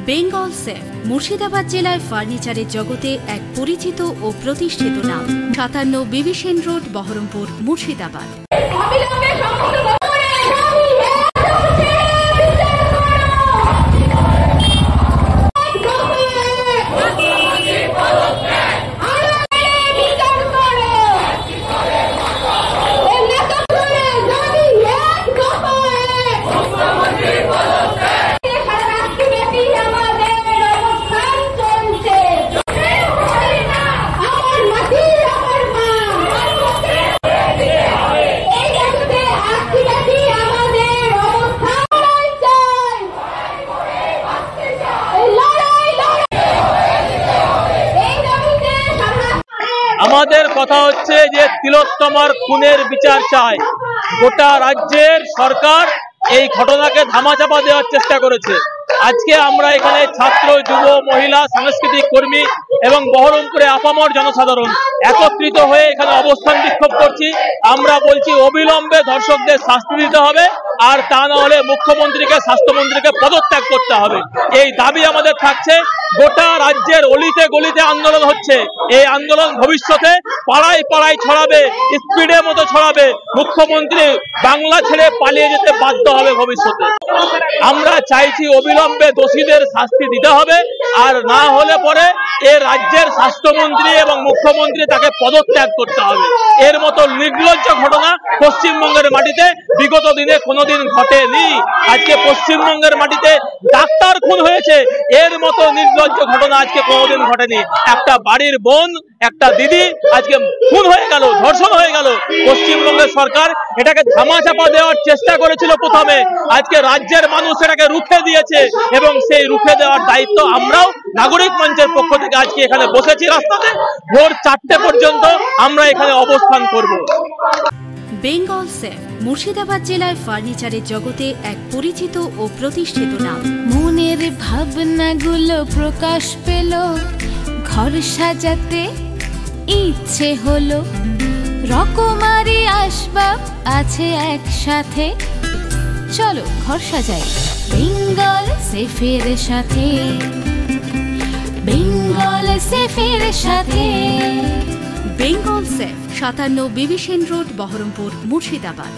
Bengal safe Murshidabad জেলায় ফার্নিচারের জগতে এক পরিচিত ও প্রতিষ্ঠিত নাম। 57 বিবি সেন রোড, বহরমপুর, মুর্শিদাবাদ। আমাদের কথা হচ্ছে যে তিলোত্তমার খুনের বিচার চাই। গোটা রাজ্যের সরকার এই ঘটনাকে ধামাচাপা দেওয়ার চেষ্টা করেছে। আজকে আমরা এখানে ছাত্র, যুব, মহিলা, সাংস্কৃতিক কর্মী এবং বহরমপুরে আপামর জনসাধারণ একত্রিত হয়ে এখানে অবস্থান বিক্ষোভ করছি। আমরা বলছি অবিলম্বে ধর্ষকদের শাস্তি দিতে হবে, আর তা না হলে মুখ্যমন্ত্রীকে, স্বাস্থ্যমন্ত্রীকে পদত্যাগ করতে হবে। এই দাবি আমাদের থাকছে। গোটা রাজ্যের অলিতে গলিতে আন্দোলন হচ্ছে। এই আন্দোলন ভবিষ্যতে পাড়ায় পাড়ায় ছড়াবে, স্পিডের মতো ছড়াবে। মুখ্যমন্ত্রী বাংলা ছেড়ে পালিয়ে যেতে বাধ্য হবে ভবিষ্যতে। আমরা চাইছি অবিলম্বে দোষীদের শাস্তি দিতে হবে, আর না হলে পরে এ রাজ্যের স্বাস্থ্যমন্ত্রী এবং মুখ্যমন্ত্রী তাকে পদত্যাগ করতে হবে। এর মতো নির্লজ্জ ঘটনা পশ্চিমবঙ্গের মাটিতে বিগত দিনে কোনোদিন ঘটেনি। আজকে পশ্চিমবঙ্গের মাটিতে ডাক্তার খুন হয়েছে, এর মতো নির্লজ্জ ঘটনা আজকে কোনোদিন ঘটেনি। একটা বাড়ির বোন, একটা দিদি আজকে খুন হয়ে গেল, ধর্ষণ হয়ে গেল। পশ্চিমবঙ্গের সরকার এটাকে ধামাচাপা দেওয়ার চেষ্টা করেছিল প্রথমে, আজকে রাজ্যের মানুষ এটাকে রুখে দিয়েছে এবং সেই রুখে দেওয়ার দায়িত্ব আমরাও নাগরিক মঞ্চের পক্ষ থেকে আজকে এখানে বসেছি রাস্তাতে। ভোর 4টে পর্যন্ত আমরা এখানে অবস্থান করব। বেঙ্গল সেফ মুর্শিদাবাদ জেলায় ফার্নিচারের জগতে এক পরিচিত ও প্রতিষ্ঠিত নাম। মনের ভাবনাগুলো প্রকাশ পেল, ঘর সাজাতে ইচ্ছে হলো, রকমারি আসবাব আছে একসাথে, চলো ঘর সাজাই বেঙ্গল সেফের সাথে, বেঙ্গল সেফের সাথে। বেঙ্গল সেফ 57 বিবি সেন রোড, বহরমপুর, মুর্শিদাবাদ।